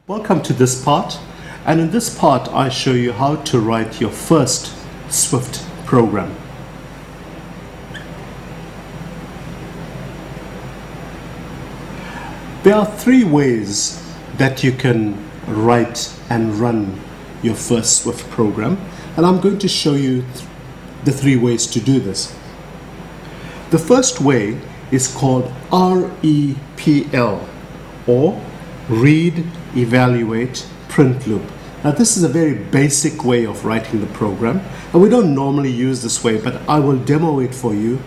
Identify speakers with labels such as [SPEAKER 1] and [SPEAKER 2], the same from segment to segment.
[SPEAKER 1] Welcome to this part, and in this part I show you how to write your first Swift program. There are three ways that you can write and run your first Swift program, and I'm going to show you the three ways to do this. The first way is called REPL, or Read, Evaluate, Print Loop. Now this is a very basic way of writing the program, and we don't normally use this way, but I will demo it for you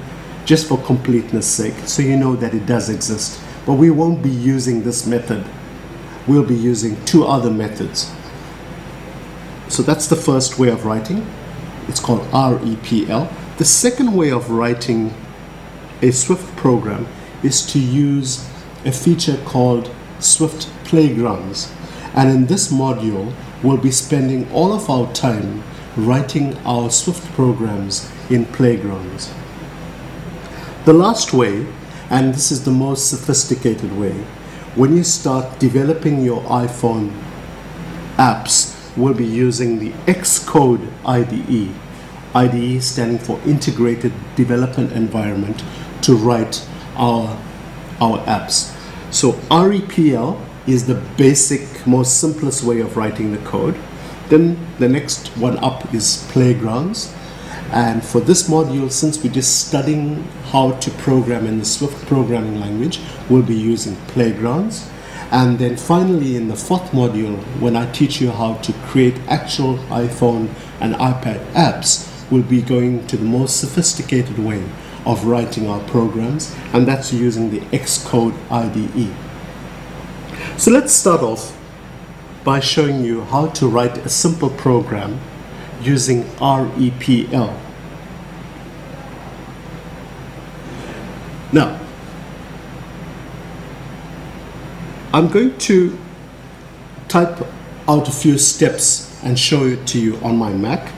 [SPEAKER 1] just for completeness sake, so you know that it does exist. But we won't be using this method. We'll be using two other methods. So that's the first way of writing. It's called REPL. The second way of writing a Swift program is to use a feature called Swift Playgrounds. And in this module, we'll be spending all of our time writing our Swift programs in playgrounds. The last way, and this is the most sophisticated way, when you start developing your iPhone apps, we'll be using the Xcode IDE. IDE standing for Integrated Development Environment to write our apps. So REPL is the basic, most simplest way of writing the code. Then the next one up is Playgrounds. And for this module, since we're just studying how to program in the Swift programming language, we'll be using Playgrounds. And then finally, in the fourth module, when I teach you how to create actual iPhone and iPad apps, we'll be going to the most sophisticated way of writing our programs, and that's using the Xcode IDE. So let's start off by showing you how to write a simple program using REPL. Now, I'm going to type out a few steps and show it to you on my Mac.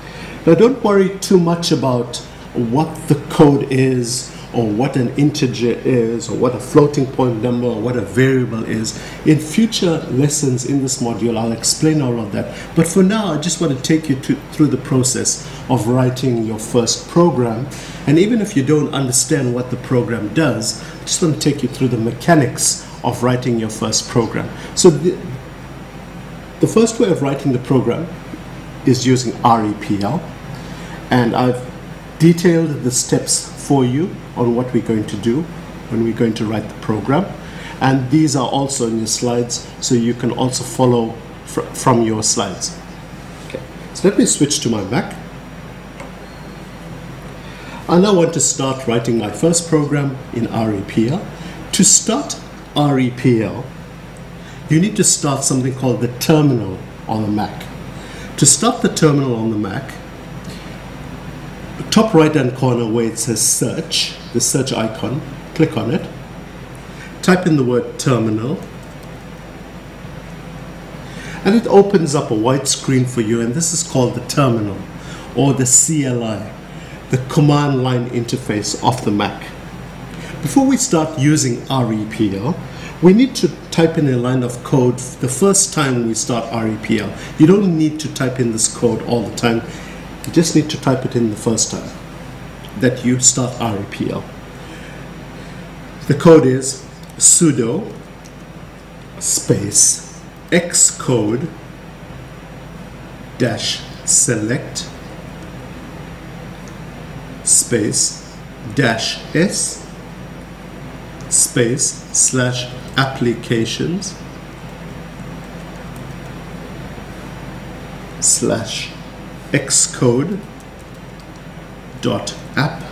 [SPEAKER 1] Now, don't worry too much about what the code is, or what an integer is, or what a floating point number, or what a variable is. In future lessons in this module, I'll explain all of that. But for now, I just want to take you through the process of writing your first program. And even if you don't understand what the program does, I just want to take you through the mechanics of writing your first program. So the first way of writing the program is using REPL. And I've detailed the steps for you on what we're going to do when we're going to write the program, and these are also in your slides, so you can also follow from your slides. Okay, so let me switch to my Mac. I now want to start writing my first program in REPL. To start REPL, you need to start something called the terminal on the Mac. To start the terminal on the Mac, top right hand corner where it says search, the search icon, click on it, type in the word terminal, and it opens up a white screen for you, and this is called the terminal, or the CLI, the command line interface of the Mac. Before we start using REPL, we need to type in a line of code the first time we start REPL. You don't need to type in this code all the time. You just need to type it in the first time that you start REPL. The code is sudo space xcode dash select space dash s space slash applications slash xcode dot app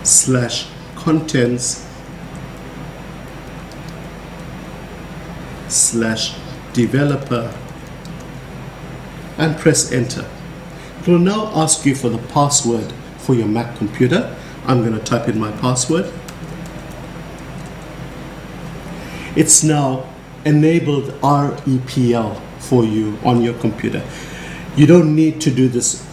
[SPEAKER 1] slash contents slash developer, and press enter. It will now ask you for the password for your Mac computer. I'm going to type in my password. It's now enabled REPL for you on your computer. You don't need to do this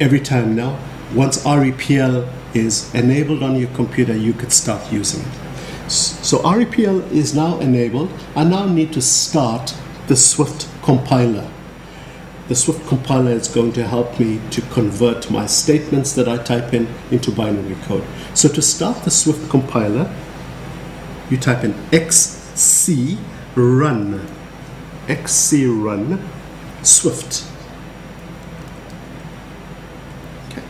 [SPEAKER 1] every time now. Once REPL is enabled on your computer, you could start using it. So REPL is now enabled. I now need to start the Swift compiler. The Swift compiler is going to help me to convert my statements that I type in into binary code. So to start the Swift compiler, you type in xc run Swift. Okay.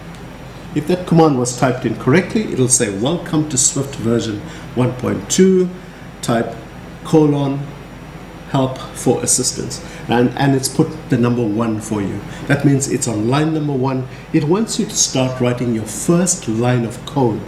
[SPEAKER 1] If that command was typed in correctly, it'll say welcome to Swift version 1.2, type : help for assistance, and it's put the number 1 for you. That means it's on line number 1. It wants you to start writing your first line of code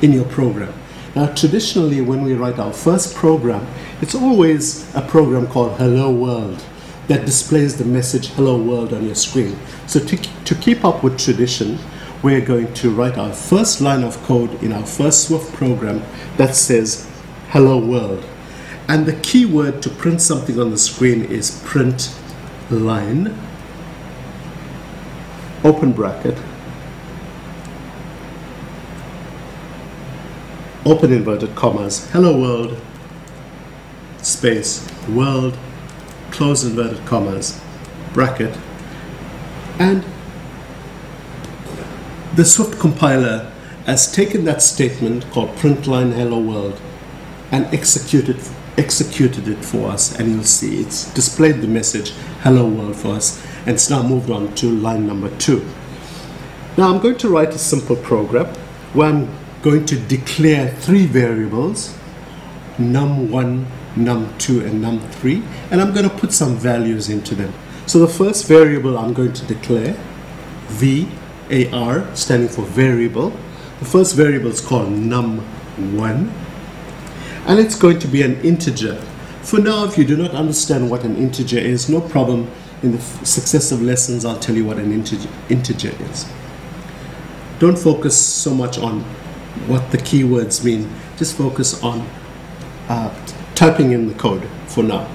[SPEAKER 1] in your program. Now traditionally, when we write our first program, it's always a program called Hello World that displays the message Hello World on your screen. So to keep up with tradition, we're going to write our first line of code in our first Swift program that says Hello World. And the key word to print something on the screen is print line, open bracket, open inverted commas, hello world, space, world, close inverted commas, bracket. And the Swift compiler has taken that statement called print line hello world and executed it for us, and you'll see it's displayed the message hello world for us, and it's now moved on to line number 2. Now I'm going to write a simple program where I'm going to declare 3 variables, num1, num2, and num3, and I'm going to put some values into them. So the first variable I'm going to declare, var, standing for variable. The first variable is called num1, and it's going to be an integer. For now, if you do not understand what an integer is, no problem. In the successive lessons, I'll tell you what an integer is. Don't focus so much on what the keywords mean. Just focus on typing in the code for now.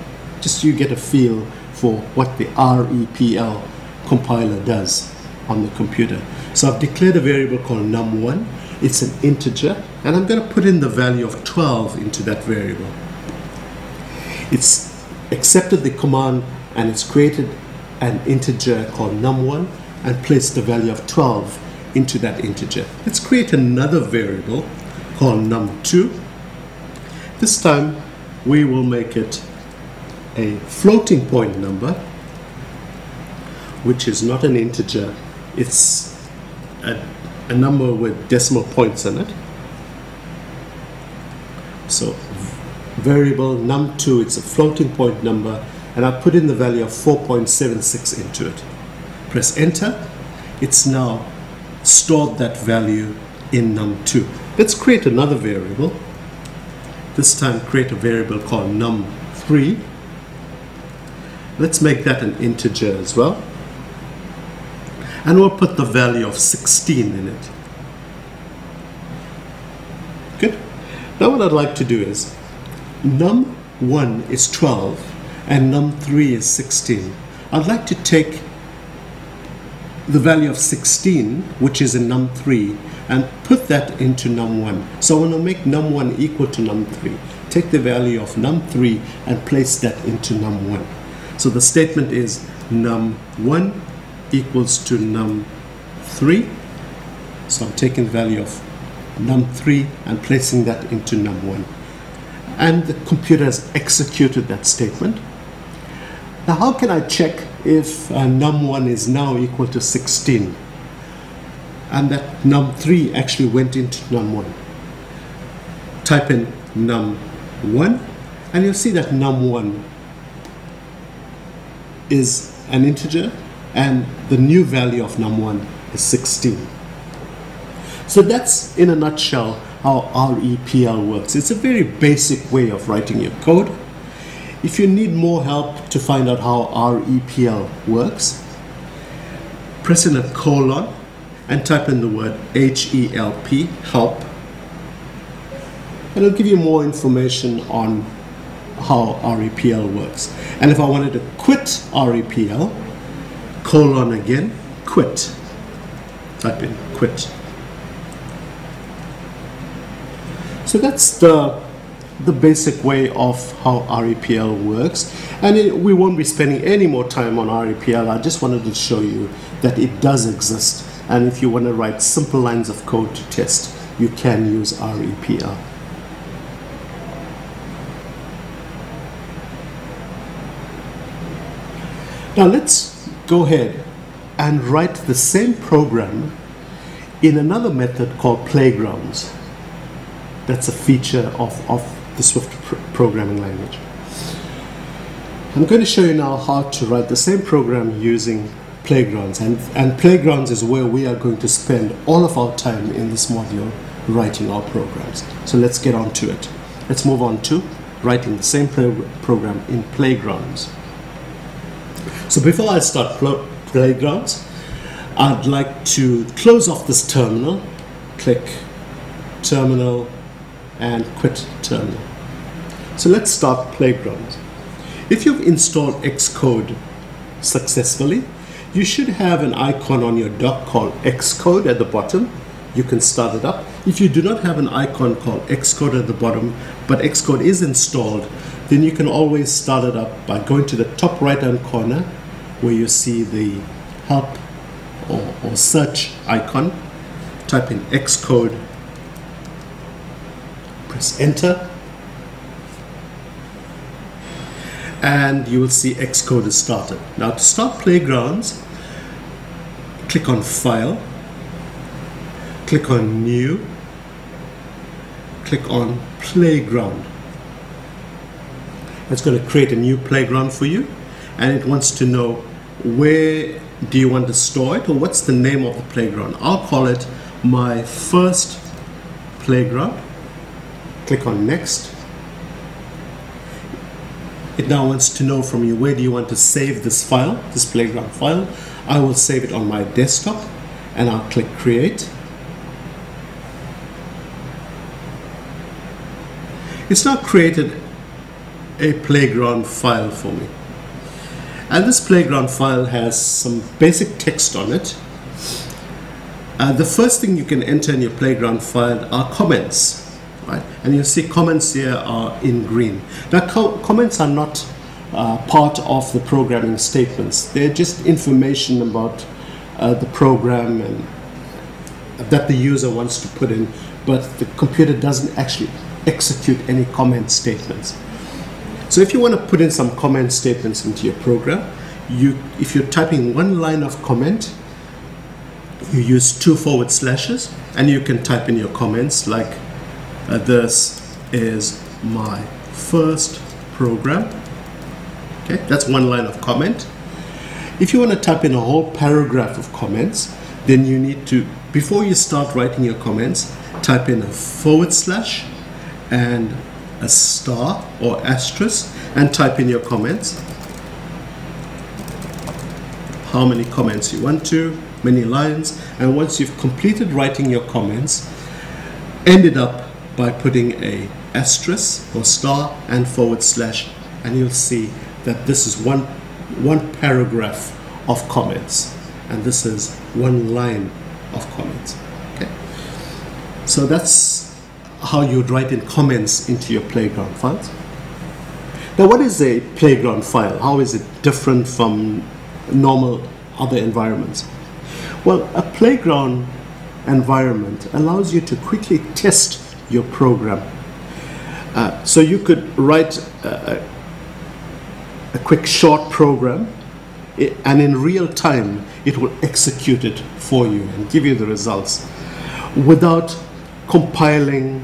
[SPEAKER 1] Just you get a feel for what the REPL compiler does on the computer. So I've declared a variable called num1. It's an integer, and I'm going to put in the value of 12 into that variable. It's accepted the command, and it's created an integer called num1 and placed the value of 12 into that integer. Let's create another variable called num2. This time we will make it a floating point number, which is not an integer. It's a number with decimal points in it. So variable num2, it's a floating point number, and I put in the value of 4.76 into it. Press enter. It's now stored that value in num2. Let's create another variable. This time create a variable called num3. Let's make that an integer as well. And we'll put the value of 16 in it. Good. Now what I'd like to do is, num1 is 12 and num3 is 16. I'd like to take the value of 16, which is in num3, and put that into num1. So I want to make num1 equal to num3. Take the value of num3 and place that into num1. So the statement is num1 equals to num3. So I'm taking the value of num3 and placing that into num1. And the computer has executed that statement. Now how can I check if num1 is now equal to 16 and that num3 actually went into num1? Type in num1 and you'll see that num1 is an integer and the new value of num1 is 16. So that's in a nutshell how REPL works. It's a very basic way of writing your code. If you need more help to find out how REPL works, press in a colon and type in the word HELP, help, and it'll give you more information on how REPL works. And if I wanted to quit REPL, colon again, quit. Type in quit. So that's the the basic way of how REPL works, and we won't be spending any more time on REPL. I just wanted to show you that it does exist, and if you want to write simple lines of code to test, you can use REPL. Now let's go ahead and write the same program in another method called playgrounds. That's a feature of the Swift programming language. I'm going to show you now how to write the same program using playgrounds, and playgrounds is where we are going to spend all of our time in this module writing our programs. So let's get on to it. Let's move on to writing the same program in playgrounds. So before I start playgrounds, I'd like to close off this terminal, click terminal, and quit terminal. So let's start playgrounds. If you've installed Xcode successfully, you should have an icon on your dock called Xcode at the bottom. You can start it up. If you do not have an icon called Xcode at the bottom, but Xcode is installed, then you can always start it up by going to the top right hand corner where you see the help or search icon. Type in Xcode, press enter, and you will see Xcode is started. Now to start playgrounds, click on File, click on New, click on Playground. It's going to create a new playground for you, and it wants to know where do you want to store it, or what's the name of the playground. I'll call it my first playground. Click on Next. It now wants to know from you, where do you want to save this file, this playground file. I will save it on my desktop, and I'll click Create. It's now created a playground file for me. And this playground file has some basic text on it. The first thing you can enter in your playground file are comments, right? And you'll see comments here are in green. Now comments are not part of the programming statements. They're just information about the program and that the user wants to put in, but the computer doesn't actually execute any comment statements. So if you want to put in some comment statements into your program, if you're typing one line of comment, you use 2 forward slashes, and you can type in your comments like this is my first program. Okay, that's one line of comment. If you want to type in a whole paragraph of comments, then you need to, before you start writing your comments, type in a forward slash and a star or asterisk, and type in your comments, how many comments you want to, many lines, and once you've completed writing your comments, end it up by putting a asterisk or star and forward slash, and you'll see that this is one paragraph of comments, and this is one line of comments. Okay, so that's how you'd write in comments into your playground files. Now, what is a playground file? How is it different from normal other environments? Well, a playground environment allows you to quickly test your program. So you could write a quick short program, and in real time it will execute it for you and give you the results without compiling,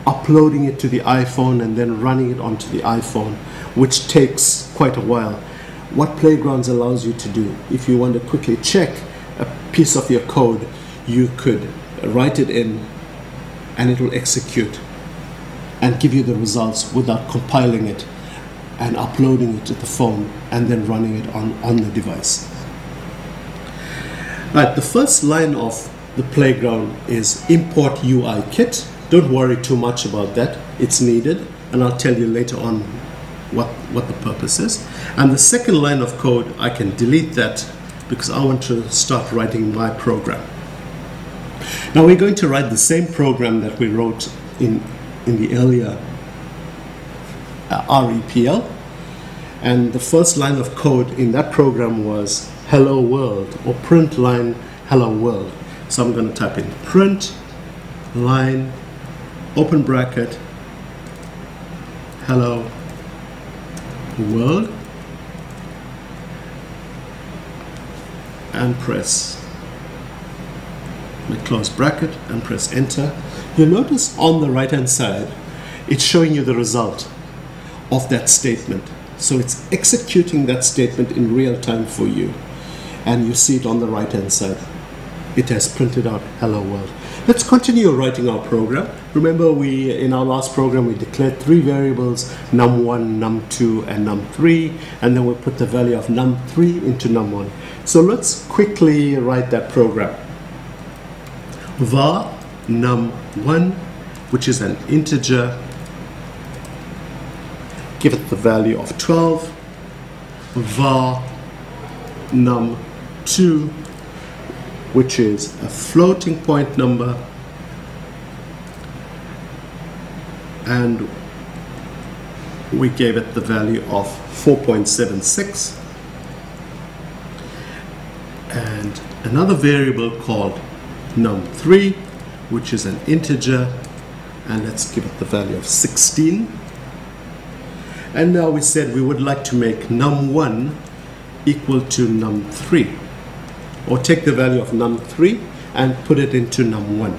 [SPEAKER 1] uploading it to the iPhone, and then running it onto the iPhone, which takes quite a while. What Playgrounds allows you to do, if you want to quickly check a piece of your code, you could write it in and it will execute and give you the results without compiling it and uploading it to the phone and then running it on the device. Right, the first line of the playground is import UI kit. Don't worry too much about that. It's needed, and I'll tell you later on what the purpose is. And the second line of code, I can delete that because I want to start writing my program. Now we're going to write the same program that we wrote in the earlier REPL. And the first line of code in that program was hello world, or print line hello world. So I'm going to type in print line open bracket hello world and press my close bracket and press enter. You'll notice on the right hand side it's showing you the result of that statement. So it's executing that statement in real time for you, and you see it on the right hand side. It has printed out hello world. Let's continue writing our program. Remember, in our last program we declared 3 variables, num1, num2 and num3, and then we put the value of num3 into num1. So let's quickly write that program. var num1, which is an integer, give it the value of 12. var num2, which is a floating point number, and we gave it the value of 4.76, and another variable called num3, which is an integer, and let's give it the value of 16. And now we said we would like to make num1 equal to num3, or take the value of num3 and put it into num1.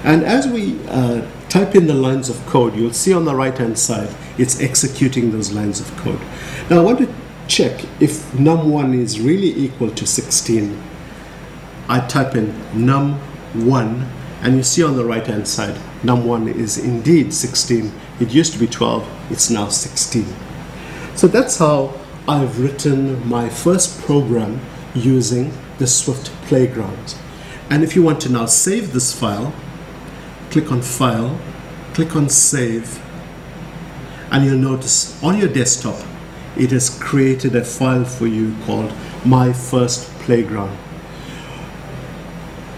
[SPEAKER 1] And as we type in the lines of code, you'll see on the right hand side it's executing those lines of code. Now I want to check if num1 is really equal to 16. I type in num1, and you see on the right hand side num1 is indeed 16. It used to be 12, it's now 16. So that's how I've written my first program using the Swift Playground. And if you want to now save this file, click on File, click on Save, and you'll notice on your desktop it has created a file for you called My First Playground.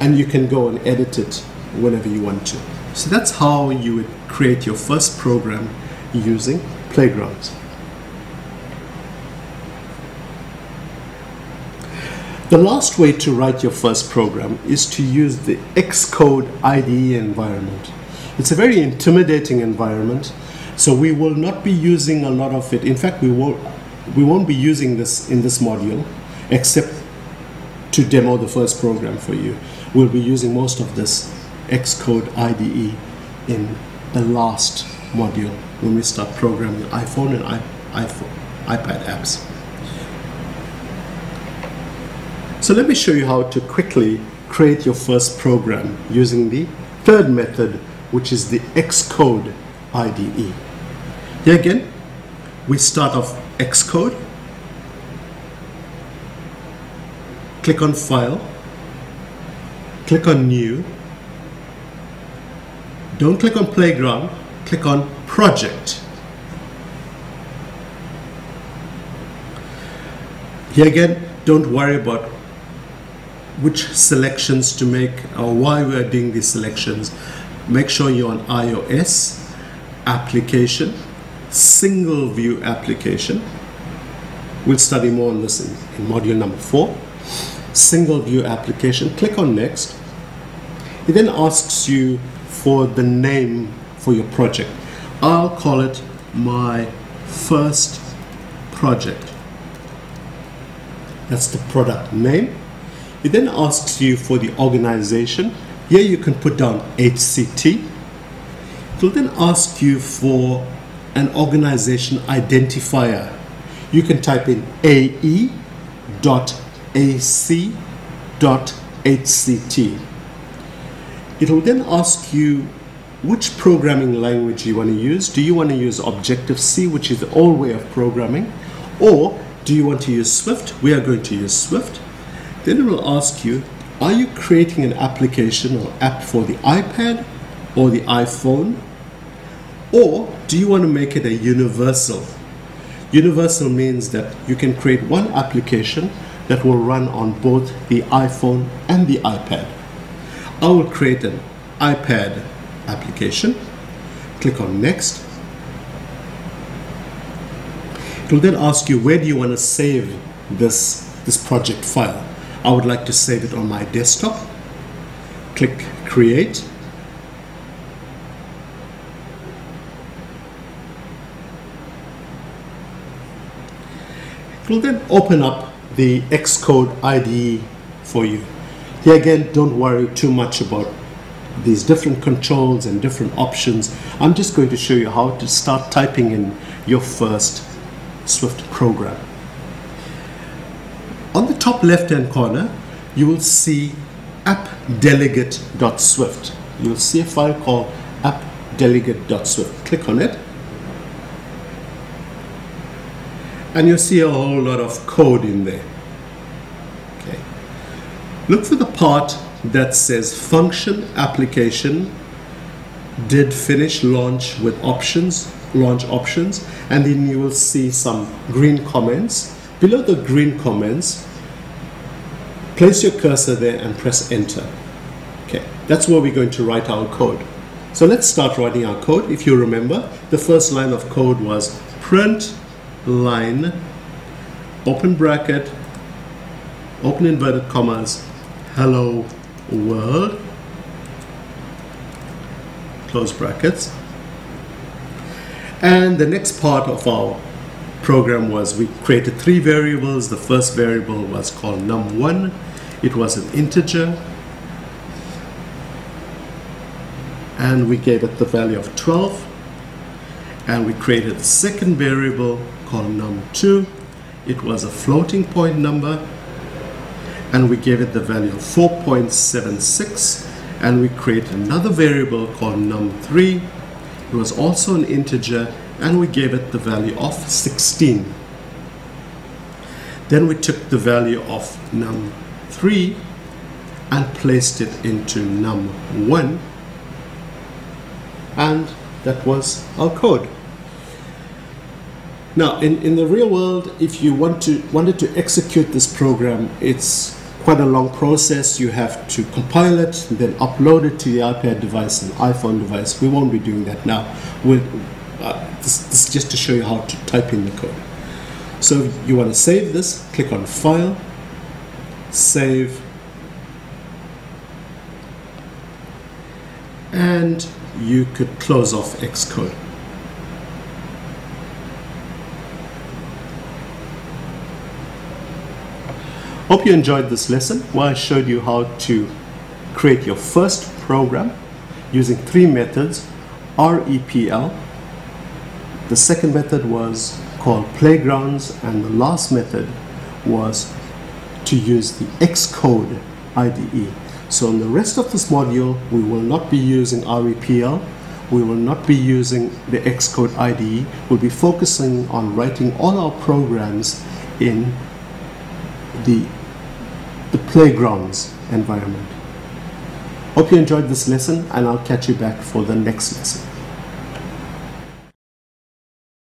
[SPEAKER 1] And you can go and edit it whenever you want to. So that's how you would create your first program using Playgrounds. The last way to write your first program is to use the Xcode IDE environment. It's a very intimidating environment, so we will not be using a lot of it. In fact, we won't be using this in this module, except to demo the first program for you. We'll be using most of this Xcode IDE in the last module when we start programming iPhone and iPad apps. So let me show you how to quickly create your first program using the third method, which is the Xcode IDE. Here again, we start off Xcode, click on File, click on New, don't click on Playground, click on Project. Here again, don't worry about which selections to make or why we are doing these selections. Make sure you're on iOS, Application, Single View Application. We'll study more on this in module number 4. Single View Application, click on Next. It then asks you for the name for your project. I'll call it My First Project. That's the product name. It then asks you for the organization. Here you can put down HCT. It will then ask you for an organization identifier. You can type in ae.ac.hct. It will then ask you which programming language you want to use. Do you want to use Objective-C, which is the old way of programming, or do you want to use Swift? We are going to use Swift. Then it will ask you, are you creating an application or app for the iPad or the iPhone? Or do you want to make it a universal? Universal means that you can create one application that will run on both the iPhone and the iPad. I will create an iPad application. Click on Next. It will then ask you, where do you want to save this project file? I would like to save it on my desktop. Click Create. It will then open up the Xcode IDE for you. Here again, don't worry too much about these different controls and different options. I'm just going to show you how to start typing in your first Swift program. On the top left hand corner, you will see appdelegate.swift. You'll see a file called appdelegate.swift. Click on it, and you'll see a whole lot of code in there. Okay. Look for the part that says function application did finish launch with options, launch options, and then you will see some green comments. Below the green comments, place your cursor there and press enter. Okay, that's where we're going to write our code. So let's start writing our code. If you remember, the first line of code was print line, open bracket, open inverted commas, hello world, close brackets. And the next part of our program was we created 3 variables. The first variable was called num1. It was an integer, and we gave it the value of 12. And we created a second variable called num2. It was a floating point number, and we gave it the value of 4.76. And we created another variable called num3. It was also an integer, and we gave it the value of 16. Then we took the value of num3 and placed it into num1, and that was our code. Now, in the real world, if you wanted to execute this program, it's quite a long process. You have to compile it, then upload it to the iPad device and iPhone device. We won't be doing that now. This is just to show you how to type in the code. So if you want to save this, click on File, Save, and you could close off Xcode. Hope you enjoyed this lesson where I showed you how to create your first program using 3 methods, REPL. The second method was called Playgrounds, and the last method was to use the Xcode IDE. So in the rest of this module, we will not be using REPL. We will not be using the Xcode IDE. We'll be focusing on writing all our programs in the Playgrounds environment. Hope you enjoyed this lesson, and I'll catch you back for the next lesson.